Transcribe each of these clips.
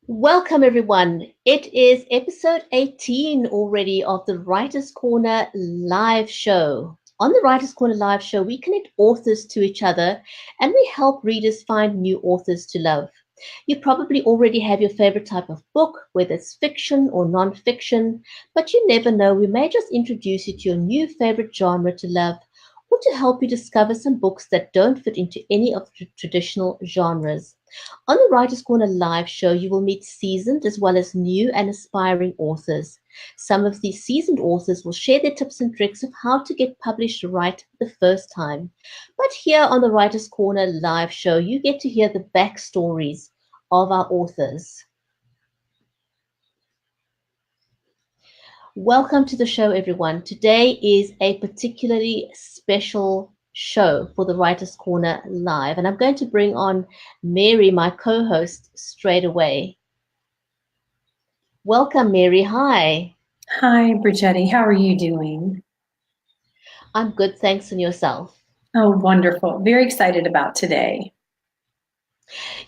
Welcome, everyone. It is episode 18 already of the Writers' Corner live show. On the Writers' Corner live show, we connect authors to each other and we help readers find new authors to love. You probably already have your favorite type of book, whether it's fiction or non-fiction, but you never know, we may just introduce you to your new favorite genre to love or to help you discover some books that don't fit into any of the traditional genres. On the Writers' Corner live show, you will meet seasoned as well as new and aspiring authors. Some of these seasoned authors will share their tips and tricks of how to get published right the first time. But here on the Writers' Corner live show, you get to hear the backstories of our authors. Welcome to the show, everyone. Today is a particularly special show for the Writers' Corner Live, and I'm going to bring on Mary, my co-host, straight away. Welcome, Mary. Hi. Hi, Brigetti. How are you doing? I'm good, thanks, and yourself? Oh, wonderful. Very excited about today.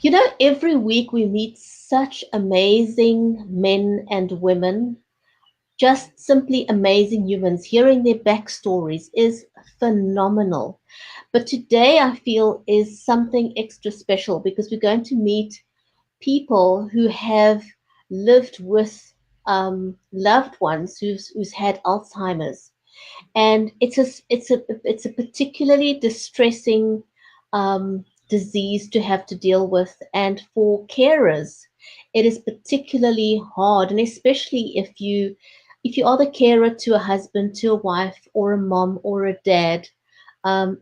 You know, every week we meet such amazing men and women, just simply amazing humans. Hearing their backstories is phenomenal. But today I feel is something extra special because we're going to meet people who have lived with loved ones who's had Alzheimer's, and it's a particularly distressing disease to have to deal with, and for carers, it is particularly hard, and especially if you are the carer to a husband, to a wife, or a mom, or a dad.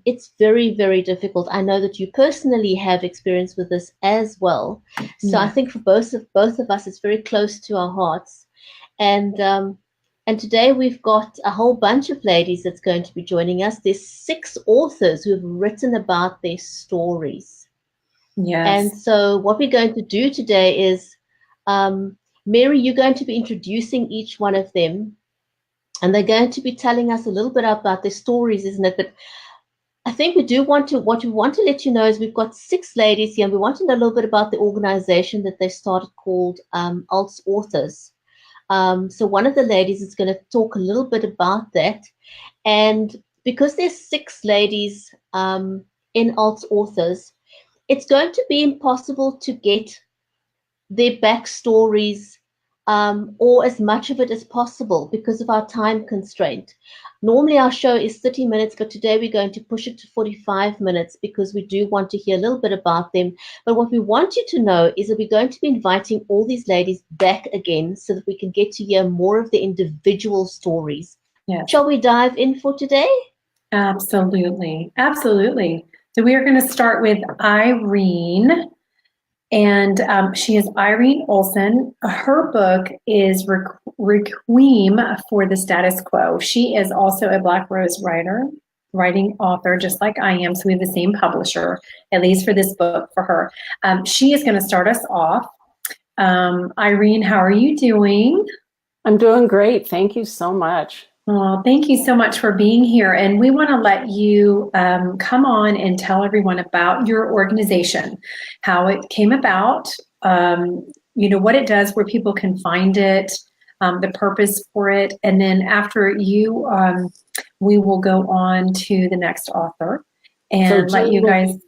It's very, very difficult. I know that you personally have experience with this as well. So I think for both of us, it's very close to our hearts. And today we've got a whole bunch of ladies that's going to be joining us. There's 6 authors who have written about their stories. Yes. And so what we're going to do today is, Mary, you're going to be introducing each one of them, and they're going to be telling us a little bit about their stories, isn't it? But I think what we want to let you know is we've got 6 ladies here, and we want to know a little bit about the organization that they started called Alz Authors. So one of the ladies is going to talk a little bit about that. And because there's 6 ladies in Alz Authors, it's going to be impossible to get their backstories or as much of it as possible because of our time constraint. Normally our show is 30 minutes, but today we're going to push it to 45 minutes because we do want to hear a little bit about them. But what we want you to know is that we're going to be inviting all these ladies back again so that we can get to hear more of the individual stories. Yes. Shall we dive in for today? Absolutely. Absolutely. So we are going to start with Irene. And she is Irene Olson. Her book is Requiem for the Status Quo. She is also a Black Rose writing author, just like I am. So we have the same publisher, at least for this book for her. She is going to start us off. Irene, how are you doing? I'm doing great. Thank you so much. Oh, thank you so much for being here. And we want to let you come on and tell everyone about your organization, how it came about, what it does, where people can find it, the purpose for it. And then after you, we will go on to the next author and let you guys,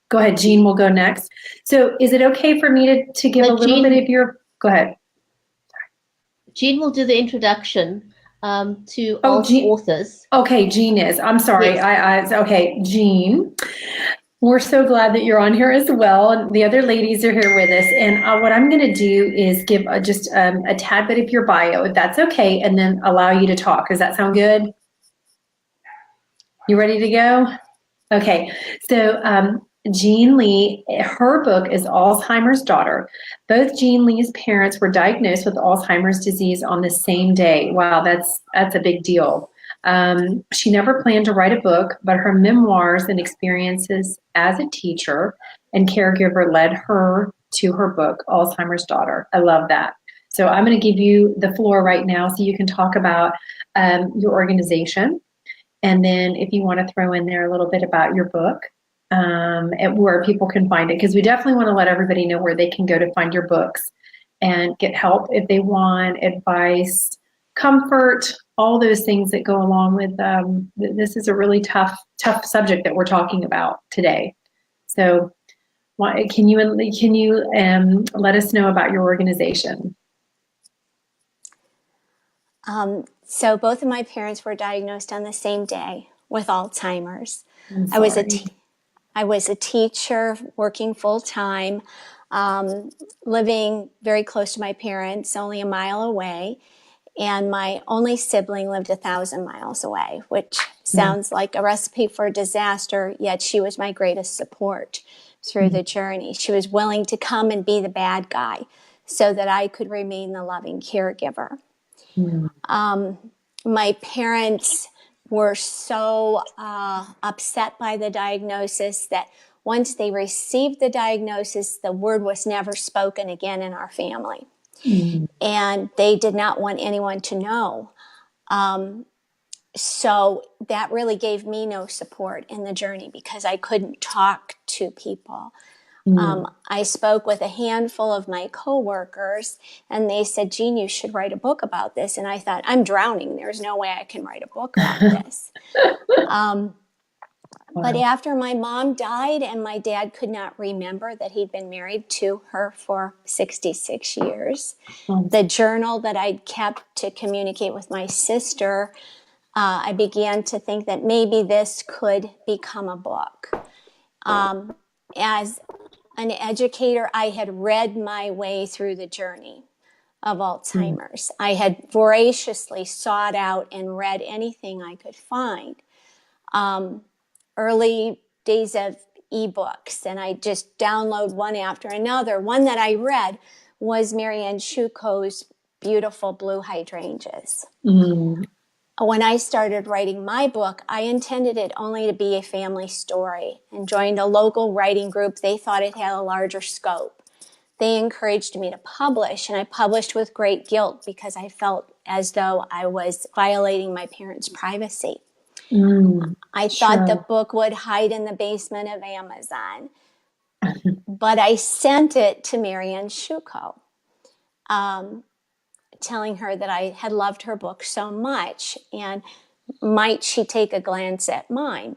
Go ahead, Jean will go next. So is it okay for me to give a little bit of your, go ahead. Jean will do the introduction to all authors. Okay, Jean is. I'm sorry. Yes. Okay, Jean. We're so glad that you're on here as well. And the other ladies are here with us. And what I'm going to do is give just a tad bit of your bio, if that's okay, and then allow you to talk. Does that sound good? You ready to go? Okay. So Jean Lee, her book is Alzheimer's Daughter. Both Jean Lee's parents were diagnosed with Alzheimer's disease on the same day. Wow, that's a big deal. She never planned to write a book, but her memoirs and experiences as a teacher and caregiver led her to her book, Alzheimer's Daughter. I love that. So I'm going to give you the floor right now so you can talk about your organization. And then if you want to throw in there a little bit about your book, and where people can find it, because we definitely want to let everybody know where they can go to find your books and get help if they want advice, comfort, all those things that go along with this is a really tough subject that we're talking about today. So can you let us know about your organization? So both of my parents were diagnosed on the same day with Alzheimer's. I'm I was sorry. I was a teacher working full time, living very close to my parents, only a mile away. And my only sibling lived 1,000 miles away, which sounds like a recipe for disaster, yet she was my greatest support through the journey. She was willing to come and be the bad guy so that I could remain the loving caregiver. My parents were so upset by the diagnosis that once they received the diagnosis, the word was never spoken again in our family. And they did not want anyone to know. So that really gave me no support in the journey because I couldn't talk to people. I spoke with a handful of my coworkers and they said, Jean, you should write a book about this. And I thought, I'm drowning. There's no way I can write a book about this. But after my mom died and my dad could not remember that he'd been married to her for 66 years, the journal that I'd kept to communicate with my sister, I began to think that maybe this could become a book. As an educator, I had read my way through the journey of Alzheimer's. I had voraciously sought out and read anything I could find. Early days of ebooks, and I just download one after another. One that I read was Marianne Sciucco's Beautiful Blue Hydrangeas. When I started writing my book, I intended it only to be a family story and joined a local writing group. They thought it had a larger scope. They encouraged me to publish, and I published with great guilt because I felt as though I was violating my parents' privacy. I thought the book would hide in the basement of Amazon, but I sent it to Marianne Sciucco, telling her that I had loved her book so much and might she take a glance at mine.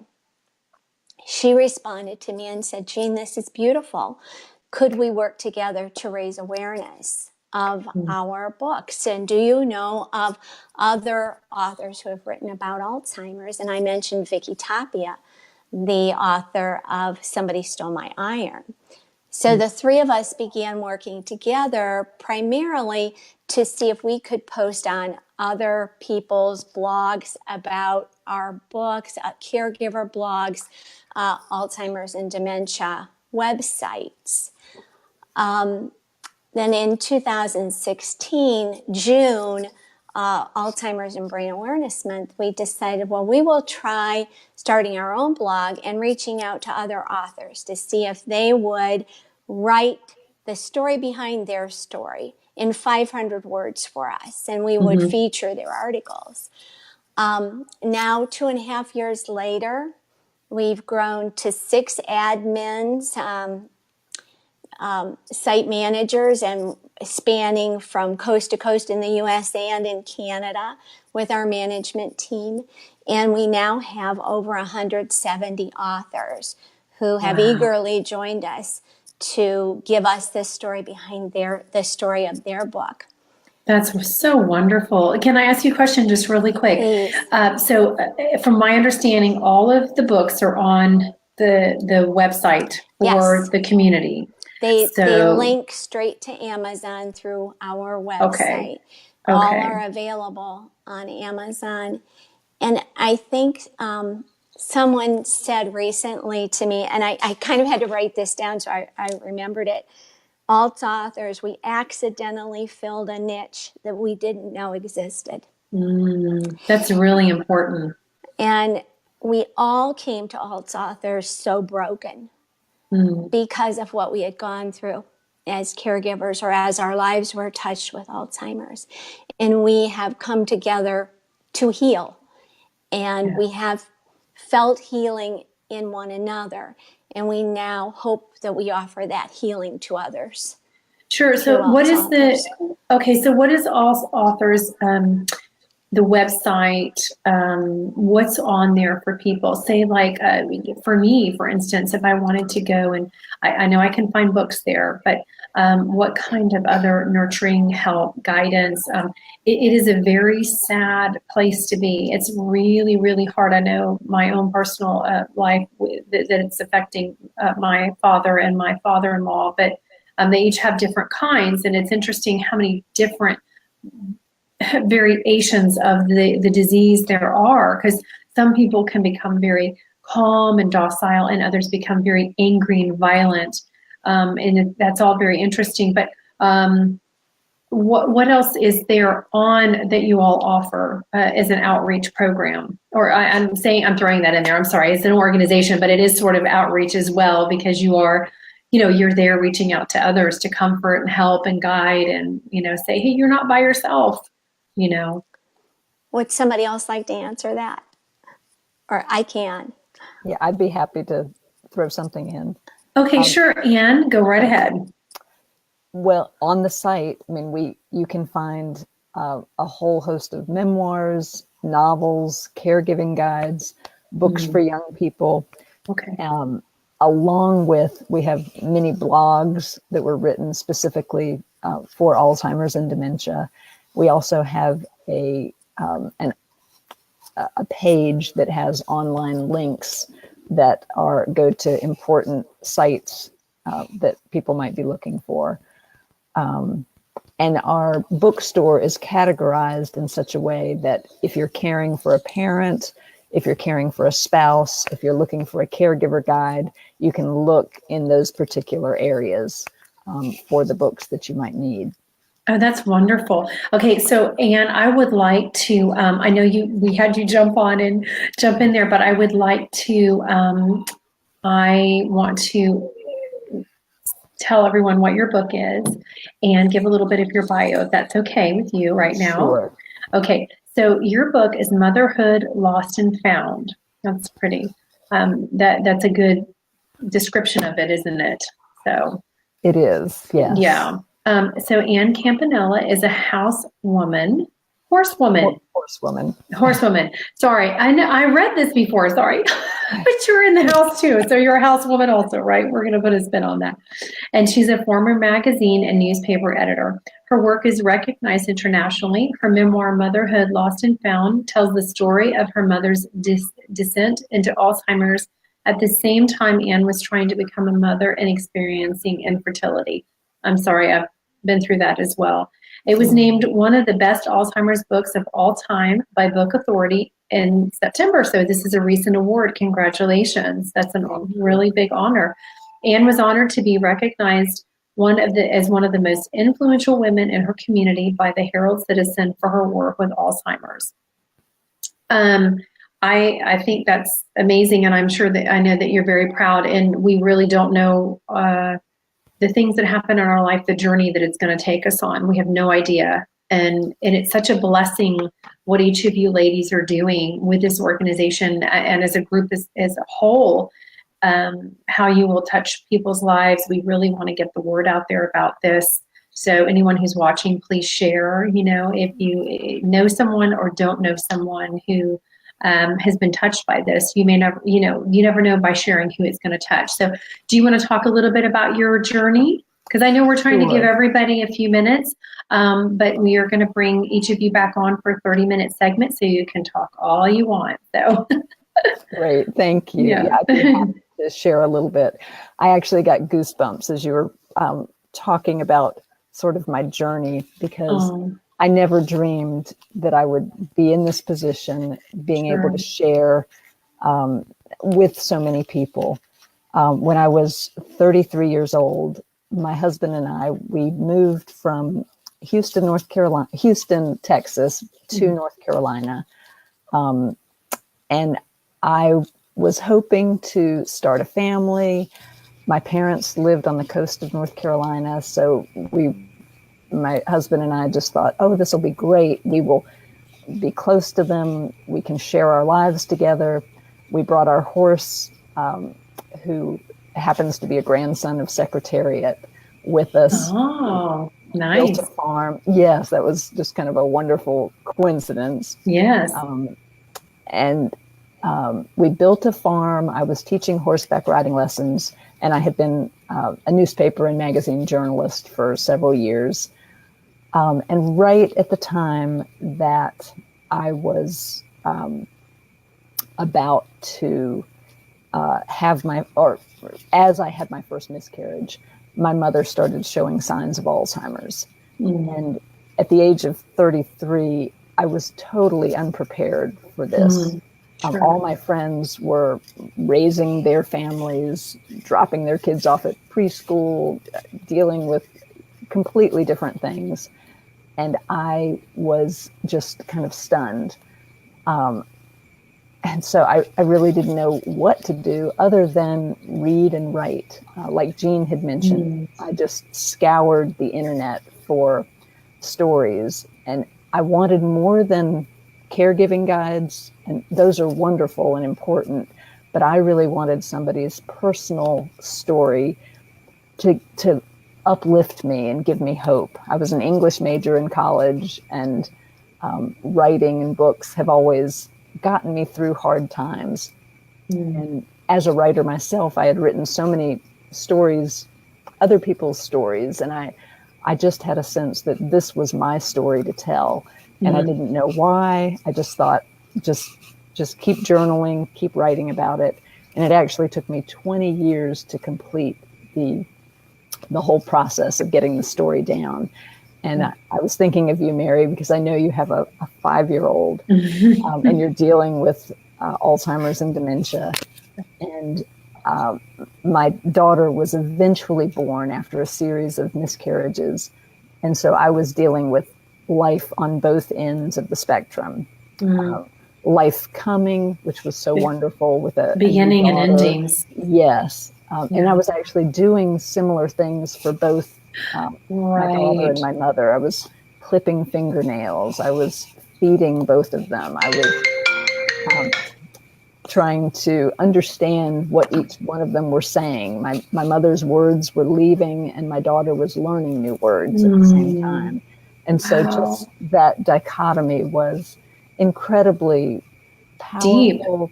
She responded to me and said, Jean, this is beautiful. Could we work together to raise awareness of our books? And do you know of other authors who have written about Alzheimer's? And I mentioned Vicki Tapia, the author of Somebody Stole My Iron. So the three of us began working together primarily to see if we could post on other people's blogs about our books, caregiver blogs, Alzheimer's and Dementia websites. Then in 2016, June, Alzheimer's and Brain Awareness Month, we decided, well, we will try starting our own blog and reaching out to other authors to see if they would write the story behind their story in 500 words for us, and we would feature their articles. Now, 2.5 years later, we've grown to 6 admins, site managers, and spanning from coast to coast in the U.S. and in Canada with our management team. And we now have over 170 authors who have eagerly joined us to give us the story behind the story of their book. That's so wonderful. Can I ask you a question just really quick? So from my understanding, all of the books are on the website for the community. They link straight to Amazon through our website. All are available on Amazon. And I think someone said recently to me, and I kind of had to write this down so I remembered it. Alt authors, we accidentally filled a niche that we didn't know existed. That's really important. And we all came to alt authors so broken because of what we had gone through as caregivers or as our lives were touched with Alzheimer's. And we have come together to heal. And we have felt healing in one another. And we now hope that we offer that healing to others. Sure. So what is so what is All Authors, the website, what's on there for people? Say like, for me, for instance, if I wanted to go and I know I can find books there, but what kind of other nurturing help, guidance? It is a very sad place to be. It's really, really hard. I know my own personal life that it's affecting my father and my father-in-law, but they each have different kinds, and it's interesting how many different variations of the disease there are, because some people can become very calm and docile and others become very angry and violent, and that's all very interesting. But what else is there on that you all offer as an outreach program? Or I'm throwing that in there, I'm sorry, it's an organization, but it is sort of outreach as well, because you are, you're there reaching out to others to comfort and help and guide and, say, hey, you're not by yourself. Would somebody else like to answer that? Or I can. Yeah, I'd be happy to throw something in. Okay, sure, Anne, go right ahead. Well, on the site, you can find a whole host of memoirs, novels, caregiving guides, books for young people. Okay. Along with, we have many blogs that were written specifically for Alzheimer's and dementia. We also have a page that has online links that go to important sites that people might be looking for. And our bookstore is categorized in such a way that if you're caring for a parent, if you're caring for a spouse, if you're looking for a caregiver guide, you can look in those particular areas for the books that you might need. Oh, that's wonderful. Okay, so Anne, I would like to, I know we had you jump in there, but I would like to, I want to tell everyone what your book is and give a little bit of your bio, if that's okay with you right now. Sure. Okay, so your book is Motherhood Lost and Found. That's pretty. That's a good description of it, isn't it? So it is, yes. Yeah. So Anne Campanella is a horsewoman. Sorry, I read this before. Sorry, but you're in the house too, so you're a housewoman also, right? We're going to put a spin on that. And she's a former magazine and newspaper editor. Her work is recognized internationally. Her memoir, Motherhood Lost and Found, tells the story of her mother's descent into Alzheimer's at the same time Anne was trying to become a mother and experiencing infertility. I'm sorry, I've been through that as well. It was named one of the best Alzheimer's books of all time by Book Authority in September. So this is a recent award. Congratulations. That's a really big honor. Anne was honored to be recognized as one of the most influential women in her community by the Herald Citizen for her work with Alzheimer's. I think that's amazing, and I know that you're very proud, and we really don't know the things that happen in our life, the journey that it's going to take us on. We have no idea. And it's such a blessing what each of you ladies are doing with this organization and as a group as a whole, how you will touch people's lives. We really want to get the word out there about this. So anyone who's watching, please share, if you know someone or don't know someone who has been touched by this. You may never, you never know by sharing who it's going to touch. So do you want to talk a little bit about your journey? Because I know we're trying to give everybody a few minutes, but we are going to bring each of you back on for a 30-minute segment so you can talk all you want. So Great, thank you. Yeah, I'd be happy to share a little bit. I actually got goosebumps as you were talking about sort of my journey, because I never dreamed that I would be in this position, being able to share with so many people. When I was 33 years old, my husband and I, we moved from Houston, Texas to North Carolina. And I was hoping to start a family. My parents lived on the coast of North Carolina, so my husband and I just thought, oh, this will be great. We will be close to them. We can share our lives together. We brought our horse, who happens to be a grandson of Secretariat with us. Oh, Built nice. a farm. Yes, that was just kind of a wonderful coincidence. Yes. And we built a farm. I was teaching horseback riding lessons, and I had been a newspaper and magazine journalist for several years. And right at the time that I was about to as I had my first miscarriage, my mother started showing signs of Alzheimer's. And at the age of 33, I was totally unprepared for this. Sure. All my friends were raising their families, dropping their kids off at preschool, dealing with completely different things. And I was just kind of stunned. And so I really didn't know what to do other than read and write. Like Jean had mentioned, I just scoured the internet for stories, and I wanted more than caregiving guides, and those are wonderful and important, but I really wanted somebody's personal story to uplift me and give me hope. I was an English major in college, and writing and books have always gotten me through hard times. And as a writer myself, I had written so many stories, other people's stories, and I just had a sense that this was my story to tell. And I didn't know why. I just thought, just keep journaling, keep writing about it. And it actually took me 20 years to complete the whole process of getting the story down. And I was thinking of you, Mary, because I know you have a 5-year-old and you're dealing with Alzheimer's and dementia. And my daughter was eventually born after a series of miscarriages. And so I was dealing with life on both ends of the spectrum. Life coming, which was so wonderful, with a beginning and endings. Yes. And I was actually doing similar things for both my daughter and my mother. I was clipping fingernails. I was feeding both of them. I was trying to understand what each one of them were saying. My mother's words were leaving, and my daughter was learning new words at the same time. And so just that dichotomy was incredibly powerful.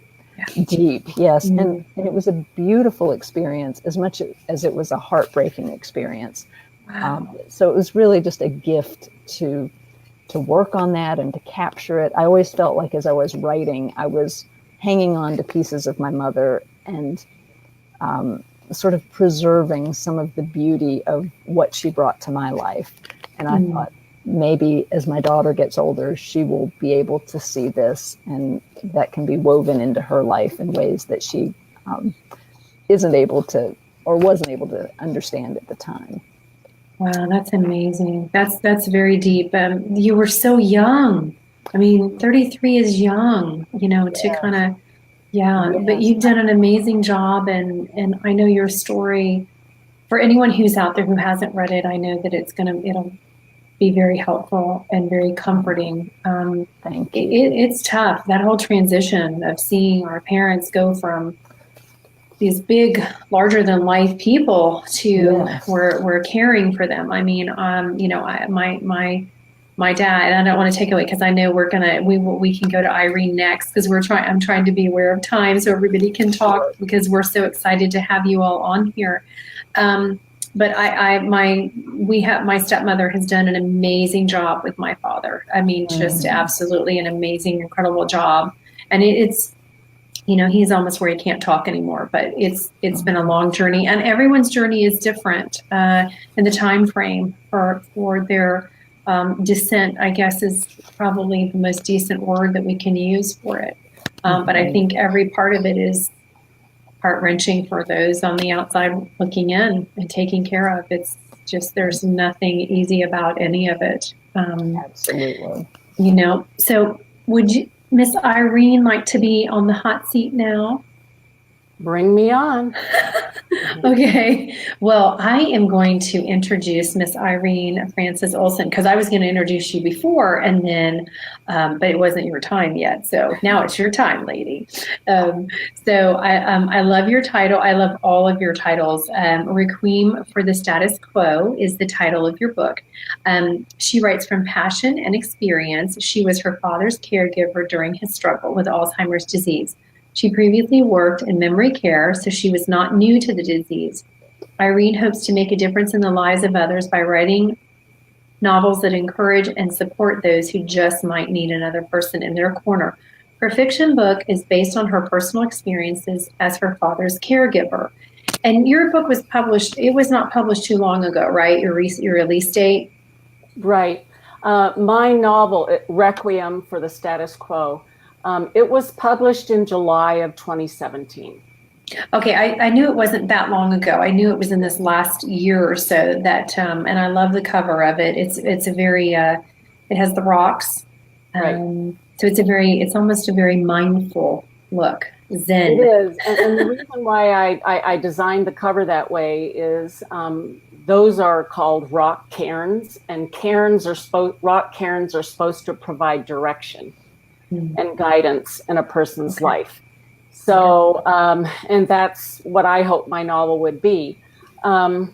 Deep, yes. And it was a beautiful experience as much as it was a heartbreaking experience. So it was really just a gift to work on that and to capture it. I always felt like as I was writing, I was hanging on to pieces of my mother and sort of preserving some of the beauty of what she brought to my life. And I thought, maybe as my daughter gets older, she will be able to see this, and that can be woven into her life in ways that she isn't able to or wasn't able to understand at the time. Wow, that's amazing. That's very deep. You were so young. I mean, 33 is young, to kind of, but you've done an amazing job. And I know your story, for anyone who's out there who hasn't read it, I know that it'll be very helpful and very comforting. Thank you. It's tough, that whole transition of seeing our parents go from these big, larger than life people to we're caring for them. I mean, my dad, and I don't want to take away because I know we can go to Irene next because I'm trying to be aware of time so everybody can talk because we're so excited to have you all on here. But my stepmother has done an amazing job with my father. I mean, just absolutely an amazing, incredible job. And it's, he's almost where he can't talk anymore, but it's been a long journey, and everyone's journey is different. And the time frame for their descent, I guess, is probably the most decent word that we can use for it. But I think every part of it is heart-wrenching for those on the outside looking in and taking care of. It's just, there's nothing easy about any of it. Absolutely. So would you, Miss Irene, like to be on the hot seat now? Bring me on. Okay. Well, I am going to introduce Miss Irene Francis Olson because I was going to introduce you before, and then, but it wasn't your time yet. So now it's your time, lady. I love your title. I love all of your titles. Requiem for the Status Quo is the title of your book. She writes from passion and experience. She was her father's caregiver during his struggle with Alzheimer's disease. She previously worked in memory care, so she was not new to the disease. Irene hopes to make a difference in the lives of others by writing novels that encourage and support those who just might need another person in their corner. Her fiction book is based on her personal experiences as her father's caregiver. And your book was published, it was not published too long ago, right? Your release date? Right. My novel, Requiem for the Status Quo, it was published in July of 2017. Okay, I knew it wasn't that long ago. I knew it was in this last year or so that, and I love the cover of it. It's a very, it has the rocks. Right. So it's almost a very mindful look, Zen. It is, and the reason why I designed the cover that way is those are called rock cairns, and rock cairns are supposed to provide direction and guidance in a person's life. So, and that's what I hope my novel would be. My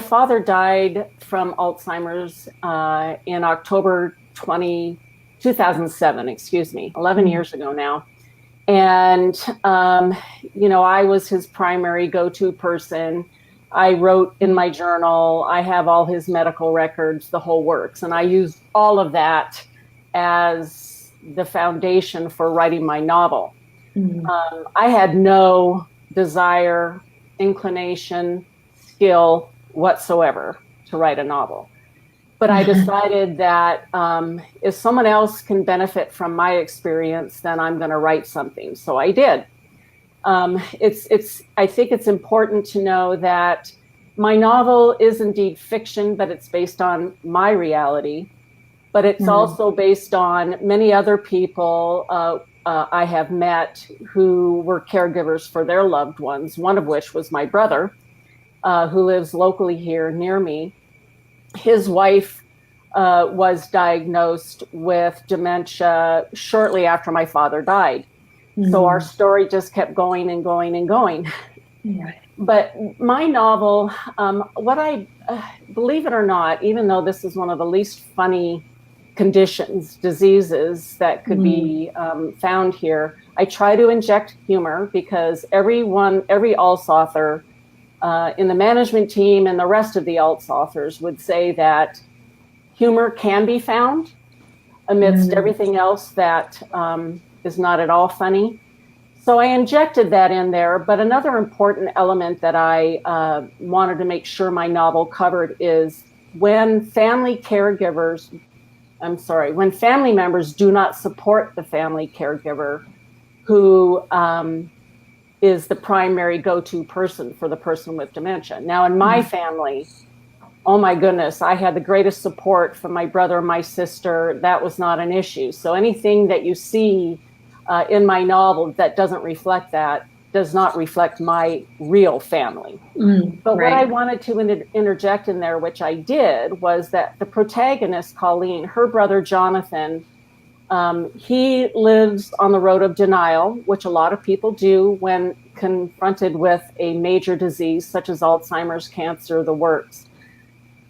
father died from Alzheimer's in October 2007, 11 years ago now. And, I was his primary go-to person. I wrote in my journal, I have all his medical records, the whole works. And I used all of that as the foundation for writing my novel. I had no desire, inclination, skill whatsoever to write a novel. But I decided that if someone else can benefit from my experience, then I'm going to write something. So I did. I think it's important to know that my novel is indeed fiction, but it's based on my reality. But it's also based on many other people I have met who were caregivers for their loved ones, one of which was my brother, who lives locally here near me. His wife was diagnosed with dementia shortly after my father died. So our story just kept going and going and going. Right. But my novel, believe it or not, even though this is one of the least funny diseases that could be found here, I try to inject humor because every ALTS author in the management team and the rest of the ALTS authors would say that humor can be found amidst everything else that is not at all funny. So I injected that in there. But another important element that I wanted to make sure my novel covered is when family members do not support the family caregiver who is the primary go-to person for the person with dementia. Now, in my family, oh my goodness, I had the greatest support from my brother and my sister. That was not an issue. So anything that you see in my novel that doesn't reflect that does not reflect my real family. But what I wanted to interject in there, which I did, was that the protagonist, Colleen, her brother, Jonathan, he lives on the road of denial, which a lot of people do when confronted with a major disease such as Alzheimer's, cancer, the works.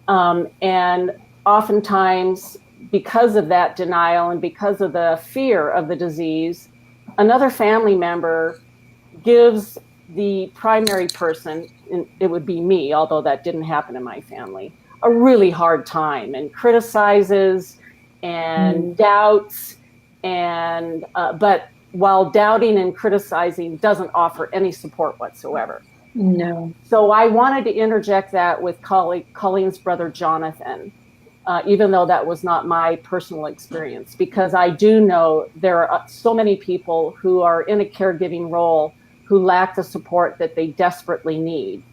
And oftentimes, because of that denial and because of the fear of the disease, another family member gives the primary person, and it would be me, although that didn't happen in my family, a really hard time and criticizes and doubts, and but while doubting and criticizing doesn't offer any support whatsoever. No. So I wanted to interject that with Colleen's brother, Jonathan, even though that was not my personal experience, because I do know there are so many people who are in a caregiving role who lack the support that they desperately need.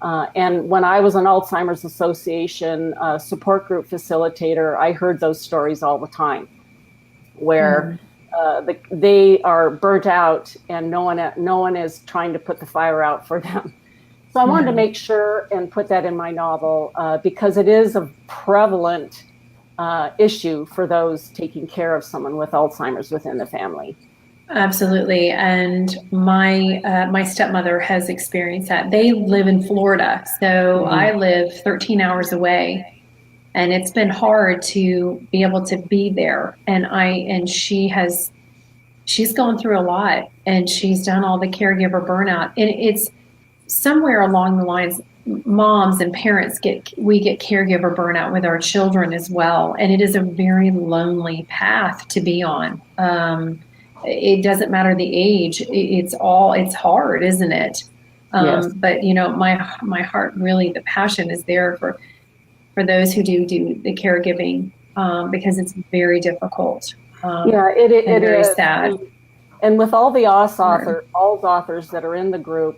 And when I was an Alzheimer's Association support group facilitator, I heard those stories all the time, where they are burnt out, and no one is trying to put the fire out for them. So I wanted to make sure and put that in my novel because it is a prevalent issue for those taking care of someone with Alzheimer's within the family. Absolutely. And my stepmother has experienced that. They live in Florida, so I live 13 hours away. And it's been hard to be able to be there. And she's gone through a lot, and she's done all the caregiver burnout. And it's somewhere along the lines, moms and parents we get caregiver burnout with our children as well. And it is a very lonely path to be on. It doesn't matter the age. It's hard, isn't it? Yes. But my heart, really, the passion is there for those who do the caregiving, because it's very difficult. It is sad. And with all the authors that are in the group,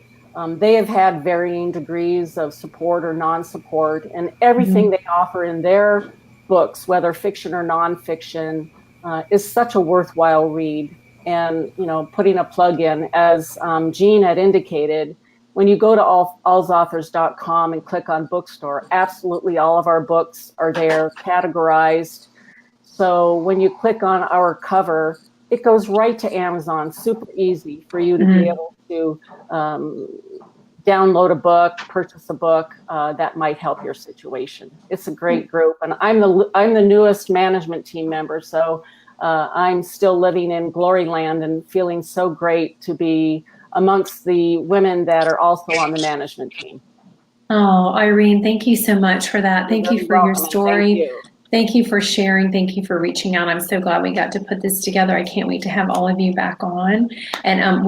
they have had varying degrees of support or non-support, and everything they offer in their books, whether fiction or nonfiction, is such a worthwhile read. And putting a plug in, as Jean had indicated, when you go to allsauthors.com and click on bookstore, absolutely all of our books are there, categorized. So when you click on our cover, it goes right to Amazon, super easy for you to be able to download a book, purchase a book that might help your situation. It's a great group, and I'm the newest management team member, so I'm still living in glory land and feeling so great to be amongst the women that are also on the management team. Oh, Irene, thank you so much for that. Thank you for your story. Thank you for sharing. Thank you for reaching out. I'm so glad we got to put this together. I can't wait to have all of you back on. And I'm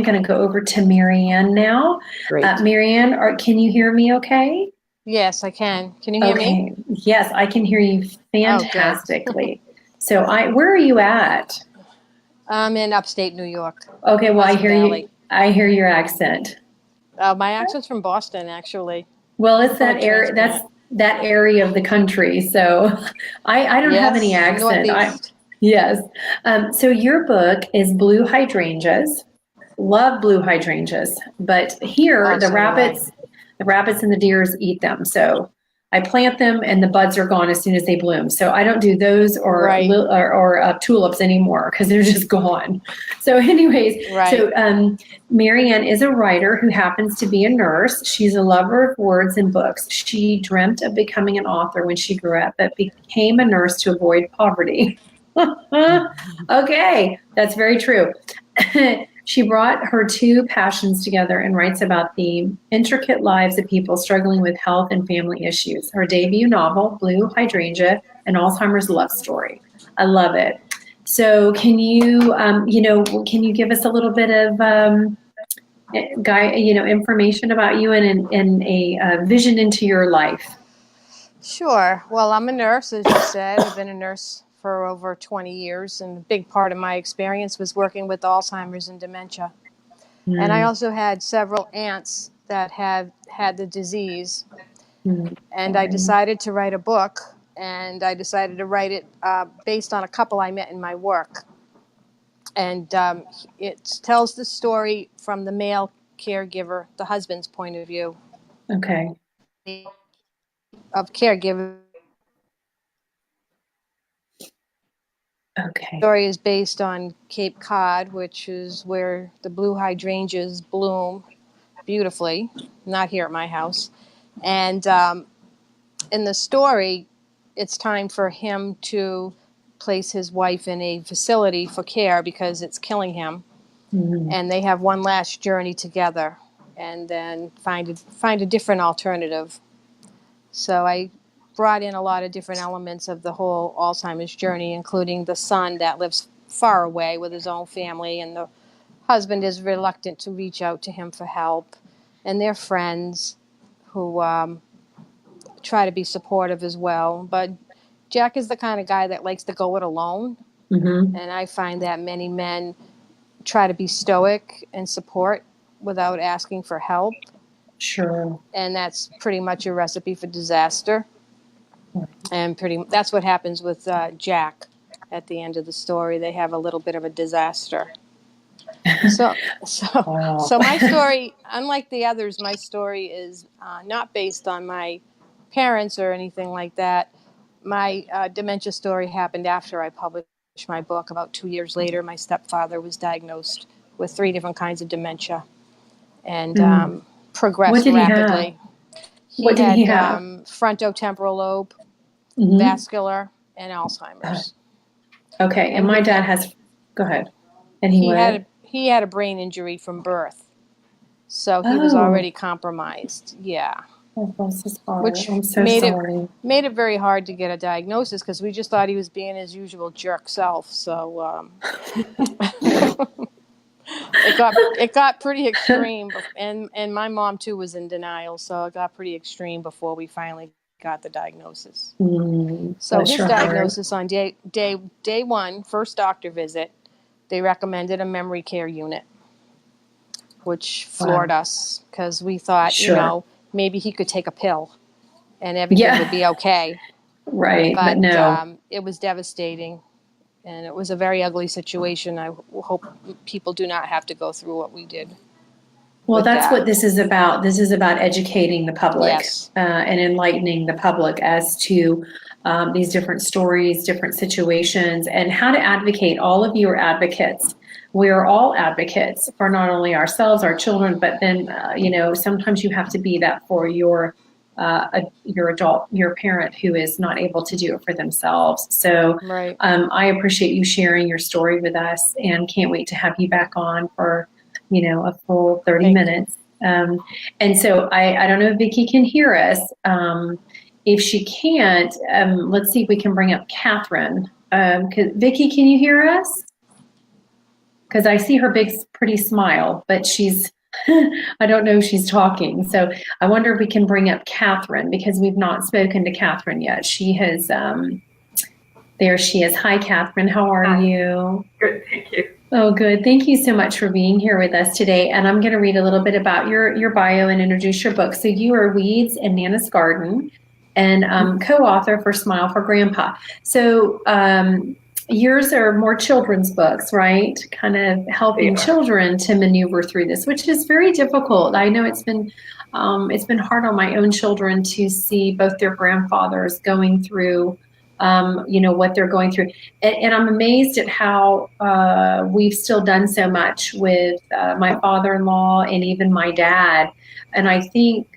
gonna go over to Marianne now. Great. Marianne, can you hear me okay? Yes, I can. Can you hear me? Yes, I can hear you fantastically. So where are you at? I'm in upstate New York. Okay, well, Pleasant Valley. I hear your accent. My accent's from Boston, actually. Well, it's that area. That's that area of the country. So I don't have any accent. Yes. So your book is Blue Hydrangeas. Love blue hydrangeas, but here the rabbits and the deers eat them. So I plant them, and the buds are gone as soon as they bloom. So I don't do those or tulips anymore because they're just gone. So anyways, so Marianne is a writer who happens to be a nurse. She's a lover of words and books. She dreamt of becoming an author when she grew up, but became a nurse to avoid poverty. Okay, that's very true. She brought her two passions together and writes about the intricate lives of people struggling with health and family issues. Her debut novel, Blue Hydrangea, an Alzheimer's love story. I love it. So can you, can you give us a little bit of information about you and a vision into your life? Sure. Well, I'm a nurse, as you said. I've been a nurse for over 20 years, and a big part of my experience was working with Alzheimer's and dementia. And I also had several aunts that had the disease. And I decided to write a book, and I decided to write it based on a couple I met in my work. And it tells the story from the male caregiver, the husband's point of view. Okay. Of caregiver. Okay. The story is based on Cape Cod, which is where the blue hydrangeas bloom beautifully, not here at my house. And in the story, it's time for him to place his wife in a facility for care because it's killing him. And they have one last journey together and then find a different alternative. So I brought in a lot of different elements of the whole Alzheimer's journey, including the son that lives far away with his own family, and the husband is reluctant to reach out to him for help, and their friends who try to be supportive as well. But Jack is the kind of guy that likes to go it alone, and I find that many men try to be stoic and support without asking for help. Sure. And that's pretty much a recipe for disaster. And that's what happens with Jack. at the end of the story. They have a little bit of a disaster. So my story, unlike the others, my story is not based on my parents or anything like that. My dementia story happened after I published my book. About 2 years later, my stepfather was diagnosed with 3 different kinds of dementia and progressed rapidly. What did he have? Frontotemporal lobe, vascular, and Alzheimer's. Okay, and my dad has. Go ahead. And he had a brain injury from birth, so he was already compromised. Yeah. Which I'm so sorry. Made it very hard to get a diagnosis because we just thought he was being his usual jerk self. So it got pretty extreme, and my mom too was in denial. So it got pretty extreme before we finally got the diagnosis. So his diagnosis on day one, first doctor visit, they recommended a memory care unit, which floored us because we thought, maybe he could take a pill and everything would be okay. Right, but no. It was devastating, and it was a very ugly situation. I hope people do not have to go through what we did. Well, that's what this is about. This is about educating the public and enlightening the public as to these different stories, different situations, and how to advocate. All of you are advocates. We are all advocates for not only ourselves, our children, but then, sometimes you have to be that for your adult, your parent who is not able to do it for themselves. So I appreciate you sharing your story with us and can't wait to have you back on for, a full 30 minutes. And so I don't know if Vicki can hear us. If she can't, let's see if we can bring up Kathryn. Vicki, can you hear us? Because I see her big, pretty smile, but I don't know if she's talking. So I wonder if we can bring up Kathryn because we've not spoken to Kathryn yet. She has, there she is. Hi, Kathryn. How are you? Good, thank you. Oh, good. Thank you so much for being here with us today. And I'm going to read a little bit about your bio and introduce your book. So you are Weeds in Nana's Garden and co-author for Smile for Grandpa. So yours are more children's books, right? Kind of helping children to maneuver through this, which is very difficult. I know it's been hard on my own children to see both their grandfathers going through what they're going through. And I'm amazed at how we've still done so much with my father-in-law and even my dad. And I think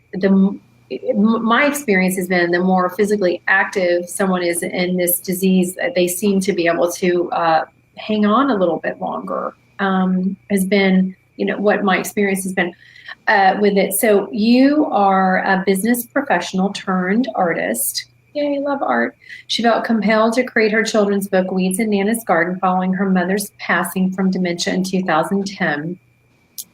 my experience has been the more physically active someone is in this disease, they seem to be able to hang on a little bit longer, has been, what my experience has been with it. So you are a business professional turned artist. Yay, love art. She felt compelled to create her children's book, Weeds in Nana's Garden, following her mother's passing from dementia in 2010.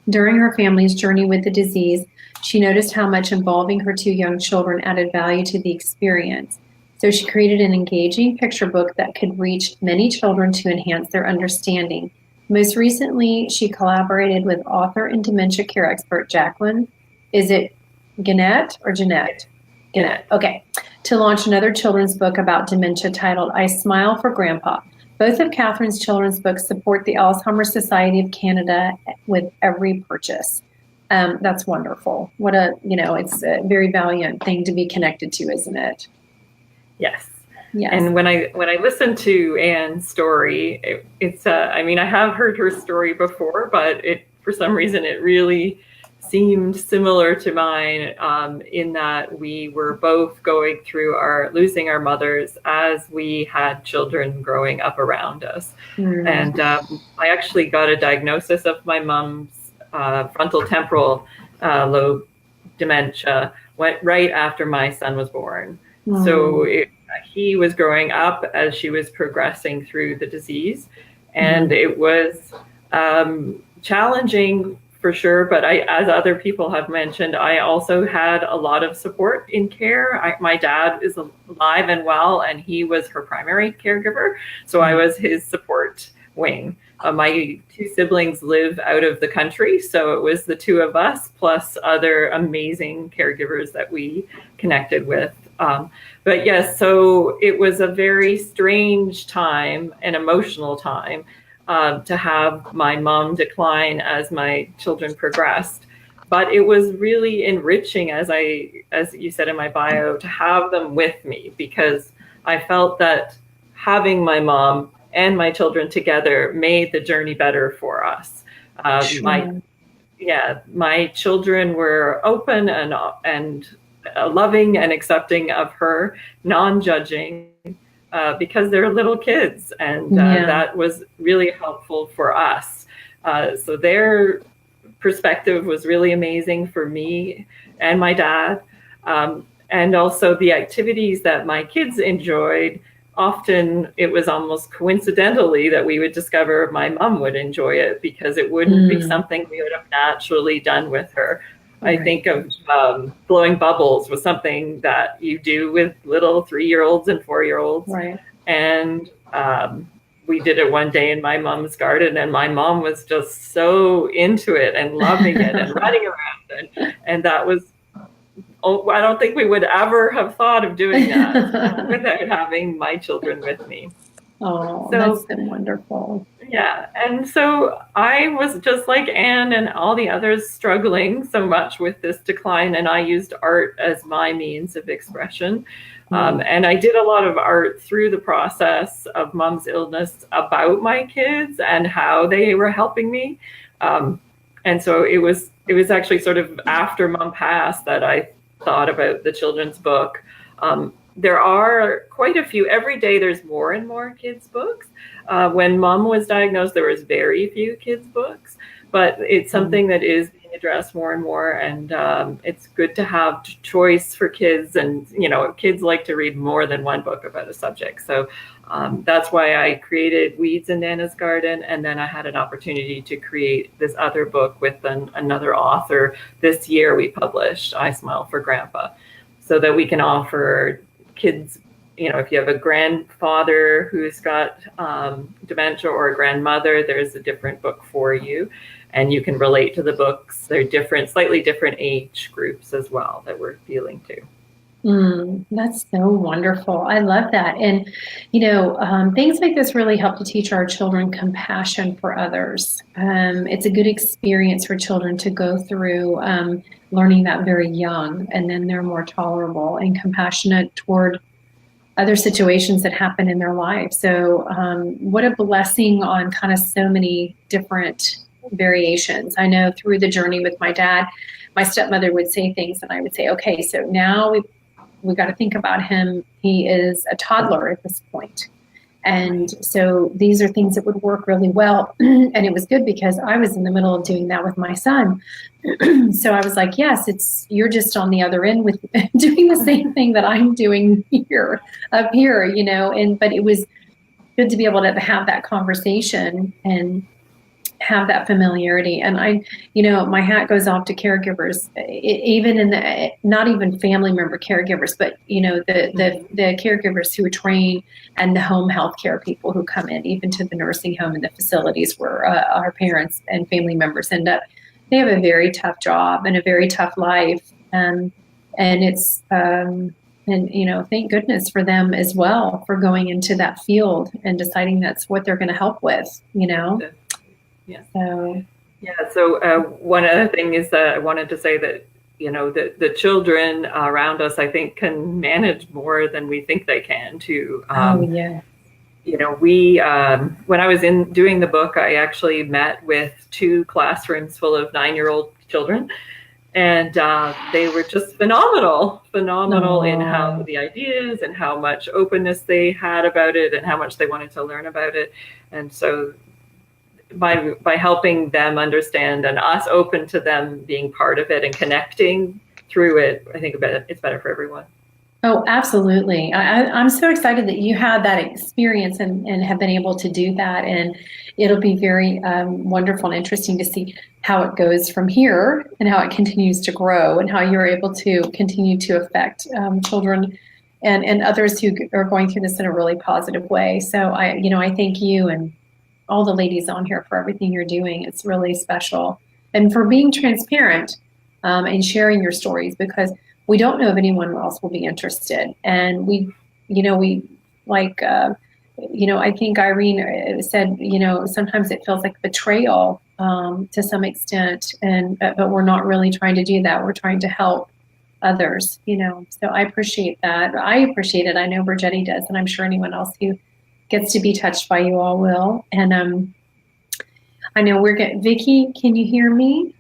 During her family's journey with the disease, she noticed how much involving her 2 young children added value to the experience. So she created an engaging picture book that could reach many children to enhance their understanding. Most recently, she collaborated with author and dementia care expert Jacqueline. Is it Gannett or Jeanette? Gannett. Okay. To launch another children's book about dementia titled I Smile for Grandpa. Both of Kathryn's children's books support the Alzheimer's Society of Canada with every purchase. That's wonderful. What it's a very valiant thing to be connected to, isn't it? Yes. Yes. And when I listen to Anne's story, it's I have heard her story before, but for some reason it really seemed similar to mine in that we were both going through losing our mothers as we had children growing up around us. And I actually got a diagnosis of my mom's frontal temporal lobe dementia went right after my son was born. So he was growing up as she was progressing through the disease, and it was challenging for sure. But as other people have mentioned, I also had a lot of support in care. My dad is alive and well, and he was her primary caregiver. So I was his support wing. My 2 siblings live out of the country, so it was the 2 of us plus other amazing caregivers that we connected with But yes, so it was a very strange time, an emotional time, to have my mom decline as my children progressed. But it was really enriching, as you said in my bio, to have them with me, because I felt that having my mom and my children together made the journey better for us. Sure. My children were open and loving and accepting of her, non-judging, because they're little kids, and that was really helpful for us. So their perspective was really amazing for me and my dad, and also the activities that my kids enjoyed. Often it was almost coincidentally that we would discover my mom would enjoy it, because it wouldn't be something we would have naturally done with her. Right. I think of blowing bubbles was something that you do with little 3-year-olds and 4-year-olds. Right. And we did it one day in my mom's garden, and my mom was just so into it and loving it and running around. And that was, I don't think we would ever have thought of doing that without having my children with me. Oh, that's been wonderful. Yeah. And so I was just like Anne and all the others, struggling so much with this decline. And I used art as my means of expression. And I did a lot of art through the process of Mom's illness about my kids and how they were helping me. And so it was actually sort of after Mom passed that I thought about the children's book. There are quite a few. Every day there's more and more kids' books. When Mom was diagnosed, there was very few kids' books, but it's something that is being addressed more and more. And it's good to have choice for kids. And, kids like to read more than one book about a subject. So that's why I created Weeds in Nana's Garden. And then I had an opportunity to create this other book with another author. This year we published I Smile for Grandpa, so that we can offer kids, if you have a grandfather who's got dementia or a grandmother, there's a different book for you, and you can relate to the books. They're different, slightly different age groups as well that we're appealing to. That's so wonderful. I love that. And, things like this really help to teach our children compassion for others. It's a good experience for children to go through, learning that very young, and then they're more tolerable and compassionate toward other situations that happen in their life. So what a blessing on kind of so many different variations. I know through the journey with my dad, my stepmother would say things and I would say, okay, so now we got to think about him. He is a toddler at this point. And so these are things that would work really well. And it was good because I was in the middle of doing that with my son. So I was like, yes, you're just on the other end with doing the same thing that I'm doing up here, but it was good to be able to have that conversation and have that familiarity. And my hat goes off to caregivers, even in not even family member caregivers, but the caregivers who are trained, and the home health care people who come in, even to the nursing home and the facilities where our parents and family members end up. They have a very tough job and a very tough life, and it's thank goodness for them as well for going into that field and deciding that's what they're going to help with. Yeah. So one other thing is that I wanted to say that, the children around us, I think, can manage more than we think they can too. We, when I was doing the book, I actually met with 2 classrooms full of 9-year-old children, and they were just phenomenal in how the ideas and how much openness they had about it and how much they wanted to learn about it. And so by helping them understand and us open to them being part of it and connecting through it, I think it's better for everyone. Oh, absolutely. I'm so excited that you had that experience and have been able to do that. And it'll be very wonderful and interesting to see how it goes from here and how it continues to grow and how you're able to continue to affect children and others who are going through this in a really positive way. So I thank you and all the ladies on here for everything you're doing. It's really special. And for being transparent and sharing your stories, because we don't know if anyone else will be interested. And I think Irene said, sometimes it feels like betrayal to some extent, but we're not really trying to do that. We're trying to help others, So I appreciate that. I appreciate it. I know Bridgetti does, and I'm sure anyone else who gets to be touched by you all will. And I know Vicki, can you hear me?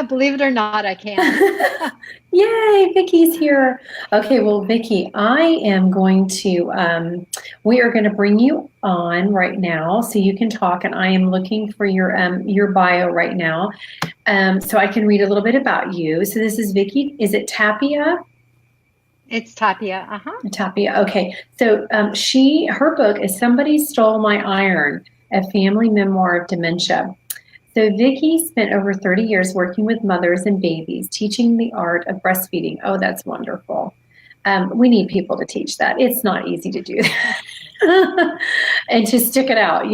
Believe it or not, I can. Yay, Vicki's here. Okay, well, Vicki, I am going to, we are going to bring you on right now so you can talk, and I am looking for your bio right now so I can read a little bit about you. So this is Vicki. Is it Tapia? It's Tapia. Uh-huh. Tapia. Okay. So her book is Somebody Stole My Iron, a family memoir of dementia. So Vicki spent over 30 years working with mothers and babies, teaching the art of breastfeeding. Oh, that's wonderful. We need people to teach that. It's not easy to do that. And to stick it out,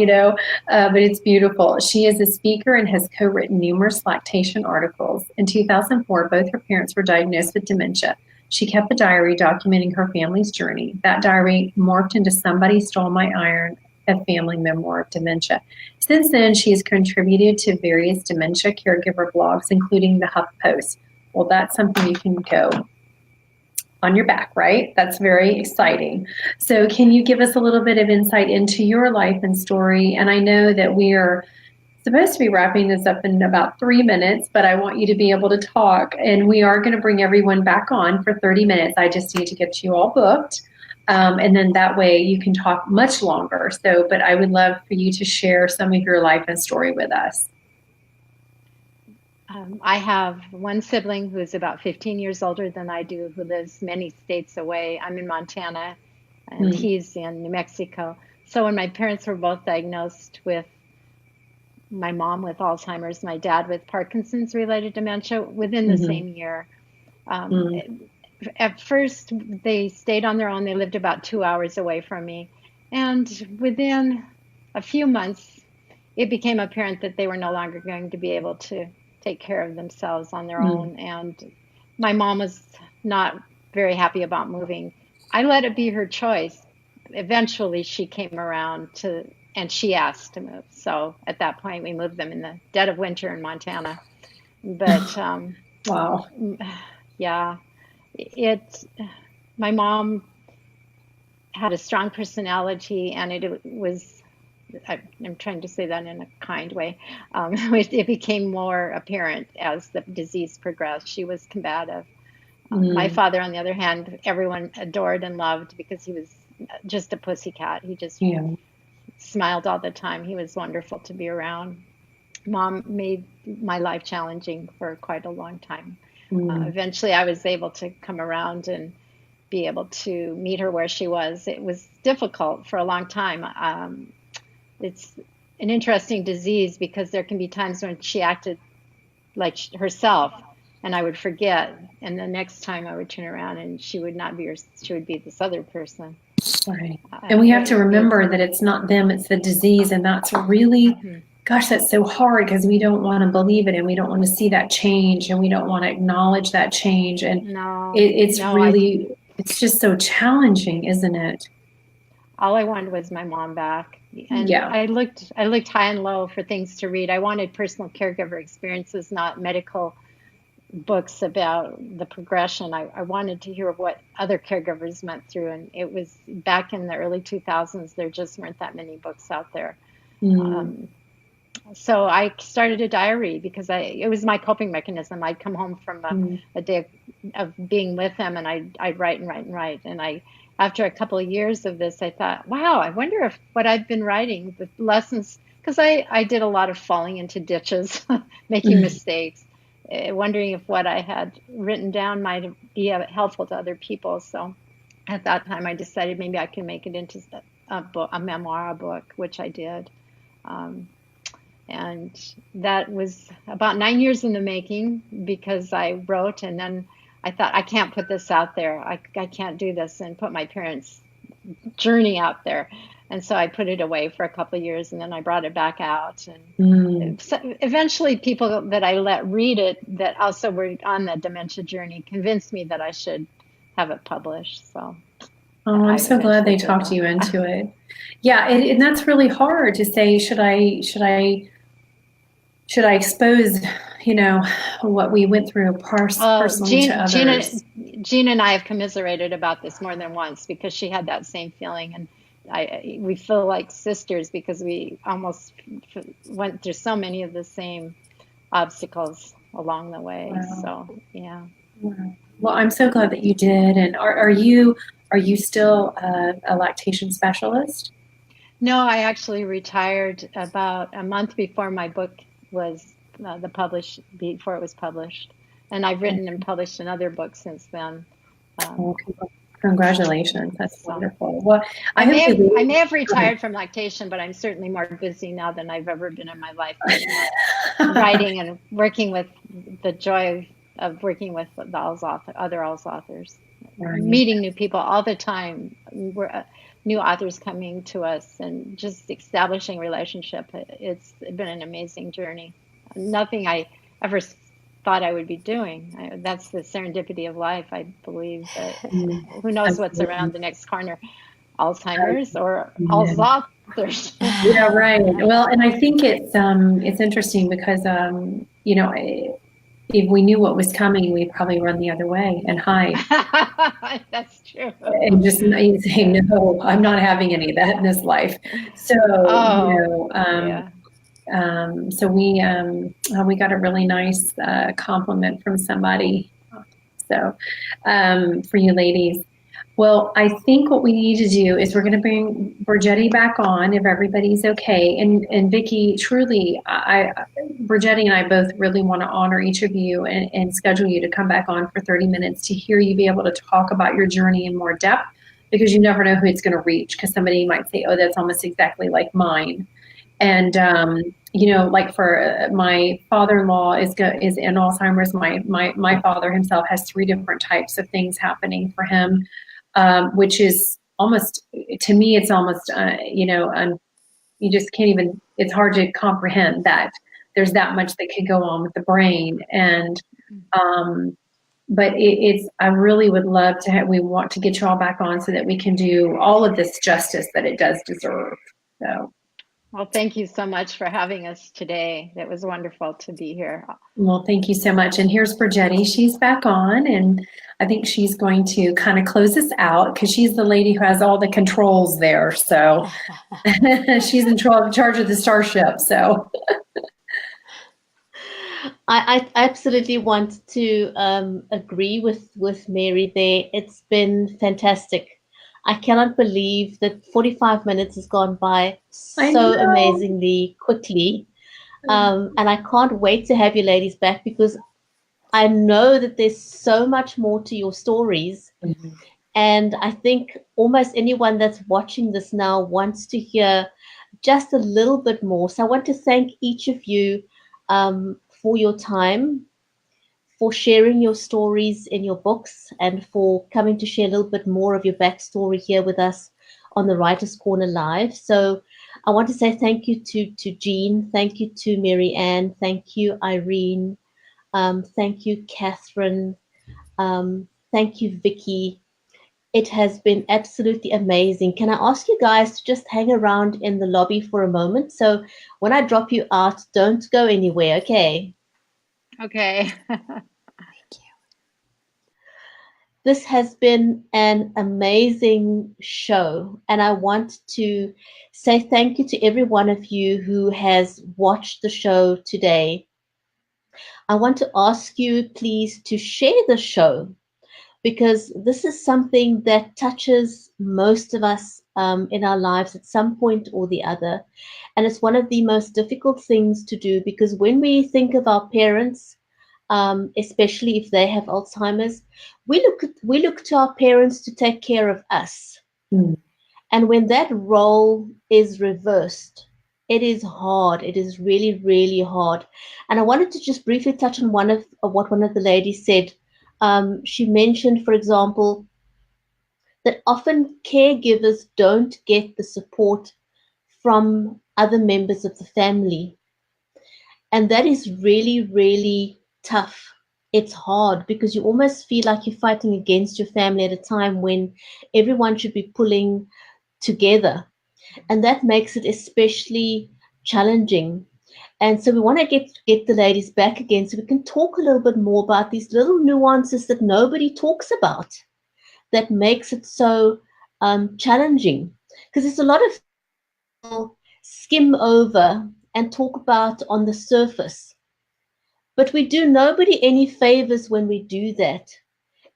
but it's beautiful. She is a speaker and has co-written numerous lactation articles. In 2004, both her parents were diagnosed with dementia. She kept a diary documenting her family's journey. That diary morphed into Somebody Stole My Iron, a family memoir of dementia. Since then, she has contributed to various dementia caregiver blogs, including the HuffPost. Well, that's something you can go on your back, right? That's very exciting. So can you give us a little bit of insight into your life and story? And I know that we are supposed to be wrapping this up in about 3 minutes, but I want you to be able to talk. And we are going to bring everyone back on for 30 minutes. I just need to get you all booked. And then that way you can talk much longer. But I would love for you to share some of your life and story with us. I have one sibling who's about 15 years older than I do, who lives many states away. I'm in Montana, and he's in New Mexico. So when my parents were both diagnosed with, my mom with Alzheimer's, my dad with Parkinson's-related dementia, within the same year. At first, they stayed on their own. They lived about 2 hours away from me. And within a few months, it became apparent that they were no longer going to be able to take care of themselves on their own. And my mom was not very happy about moving. I let it be her choice. Eventually, she came around and she asked to move. So at that point, we moved them in the dead of winter in Montana. But wow. Yeah. My mom had a strong personality, and I'm trying to say that in a kind way. It became more apparent as the disease progressed. She was combative. My father, on the other hand, everyone adored and loved because he was just a pussycat. He just smiled all the time. He was wonderful to be around. Mom made my life challenging for quite a long time. Eventually, I was able to come around and be able to meet her where she was. It was difficult for a long time. It's an interesting disease because there can be times when she acted like herself, and I would forget. And the next time I would turn around, and she would not be her. She would be this other person. Right. And we have to remember that it's not them; it's the disease, and that's really. Gosh, that's so hard because we don't want to believe it, and we don't want to see that change, and we don't want to acknowledge that change. And it's just so challenging, isn't it? All I wanted was my mom back. And I looked high and low for things to read. I wanted personal caregiver experiences, not medical books about the progression. I wanted to hear what other caregivers went through. And it was back in the early 2000s, there just weren't that many books out there. So I started a diary because it was my coping mechanism. I'd come home from a day of being with them, and I'd write and write and write. And after a couple of years of this, I thought, wow, I wonder if what I've been writing, the lessons, because I did a lot of falling into ditches, making mistakes, wondering if what I had written down might be helpful to other people. So at that time, I decided maybe I can make it into a memoir, a book, which I did. And that was about 9 years in the making because I wrote, and then I thought, I can't put this out there. I can't do this and put my parents' journey out there. And so I put it away for a couple of years, and then I brought it back out. And so eventually people that I let read it that also were on the dementia journey convinced me that I should have it published. So I'm so glad they talked you into it. Yeah, and that's really hard to say, should I expose, what we went through personally to others? Jean and I have commiserated about this more than once because she had that same feeling, and we feel like sisters because we almost went through so many of the same obstacles along the way. Wow. So yeah. Wow. Well, I'm so glad that you did. And are you still a lactation specialist? No, I actually retired about a month before my book was before it was published, and I've written and published another book since then. Congratulations, that's wonderful. Well, I may have retired from lactation, but I'm certainly more busy now than I've ever been in my life. Writing and working with the joy of working with the other Alz authors, meeting new people all the time. We're new authors coming to us and just establishing relationship. It's been an amazing journey. Nothing I ever thought I would be doing. That's the serendipity of life, I believe. But who knows what's around the next corner? Alzheimer's or Alz authors. Yeah, right. Well, and I think it's interesting because if we knew what was coming, we'd probably run the other way and hide. That's true. And just say, no, I'm not having any of that in this life. So, so we got a really nice compliment from somebody. So, for you ladies. Well, I think what we need to do is we're going to bring Brigetti back on if everybody's okay. And Vicki, truly, Brigetti and I both really want to honor each of you and schedule you to come back on for 30 minutes to hear you be able to talk about your journey in more depth, because you never know who it's going to reach, because somebody might say, oh, that's almost exactly like mine. And, like for my father-in-law is in Alzheimer's. My father himself has 3 different types of things happening for him. Which is almost, to me, it's almost, you just can't even, it's hard to comprehend that there's that much that could go on with the brain. And, but I really would love to we want to get you all back on so that we can do all of this justice that it does deserve. So. Well, thank you so much for having us today. It was wonderful to be here. Well, thank you so much. And here's Brigetti. She's back on, and I think she's going to kind of close us out because she's the lady who has all the controls there. So she's in charge of the starship. So I absolutely want to agree with Mary there. It's been fantastic. I cannot believe that 45 minutes has gone by so amazingly quickly. And I can't wait to have you ladies back, because I know that there's so much more to your stories. Mm-hmm. And I think almost anyone that's watching this now wants to hear just a little bit more. So I want to thank each of you for your time, for sharing your stories in your books, and for coming to share a little bit more of your backstory here with us on the Writer's Corner Live. So I want to say thank you to Jean, thank you to Marianne, thank you Irene, thank you Kathryn, thank you Vicki. It has been absolutely amazing. Can I ask you guys to just hang around in the lobby for a moment? So when I drop you out, don't go anywhere, okay? Okay. Thank you. This has been an amazing show, and I want to say thank you to every one of you who has watched the show today. I want to ask you, please, to share the show, because this is something that touches most of us in our lives at some point or the other. And it's one of the most difficult things to do, because when we think of our parents, especially if they have Alzheimer's, we look to our parents to take care of us. Mm. And when that role is reversed, it is hard. It is really, really hard. And I wanted to just briefly touch on what one of the ladies said. She mentioned, for example, that often caregivers don't get the support from other members of the family. And that is really, really tough. It's hard because you almost feel like you're fighting against your family at a time when everyone should be pulling together. And that makes it especially challenging. And so we want to get the ladies back again so we can talk a little bit more about these little nuances that nobody talks about that makes it so challenging. Because there's a lot of people skim over and talk about on the surface. But we do nobody any favors when we do that.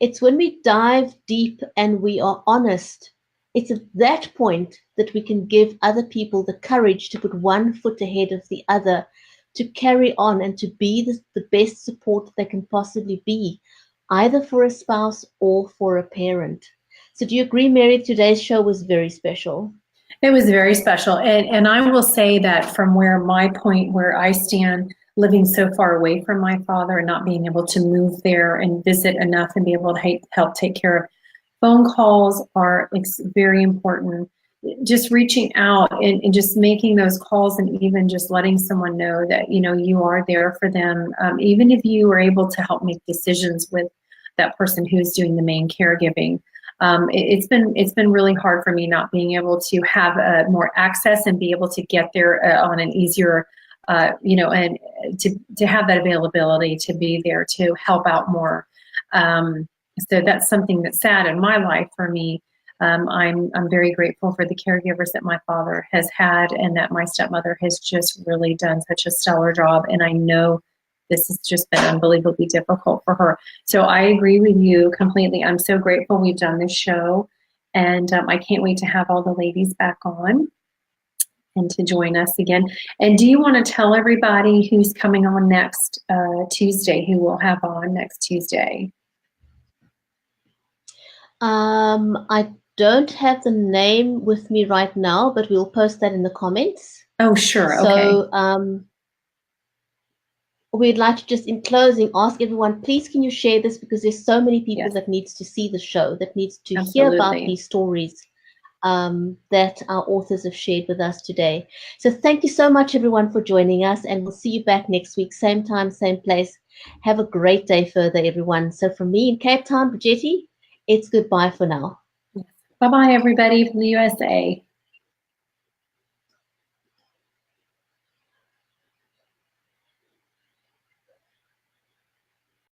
It's when we dive deep and we are honest. It's at that point that we can give other people the courage to put one foot ahead of the other, to carry on and to be the best support they can possibly be, either for a spouse or for a parent. So do you agree, Mary, today's show was very special? It was very special. And I will say that from my point where I stand, living so far away from my father and not being able to move there and visit enough and be able to help take care of phone calls are very important. Just reaching out and just making those calls and even just letting someone know that, you are there for them. Even if you are able to help make decisions with that person who's doing the main caregiving. It's been really hard for me not being able to have more access and be able to get there on an easier, and to have that availability to be there to help out more. So that's something that's sad in my life for me. I'm very grateful for the caregivers that my father has had and that my stepmother has just really done such a stellar job. And I know this has just been unbelievably difficult for her. So I agree with you completely. I'm so grateful we've done this show. And I can't wait to have all the ladies back on and to join us again. And do you want to tell everybody who's coming on next Tuesday, who we'll have on next Tuesday? I don't have the name with me right now, but we'll post that in the comments. Oh, sure. So, okay. We'd like to just in closing ask everyone, please can you share this, because there's so many people that needs to see the show, that needs to hear about these stories that our authors have shared with us today. So thank you so much everyone for joining us, and we'll see you back next week, same time, same place. Have a great day further, everyone. So from me in Cape Town, Bridgetti, it's goodbye for now. Bye-bye everybody from the USA.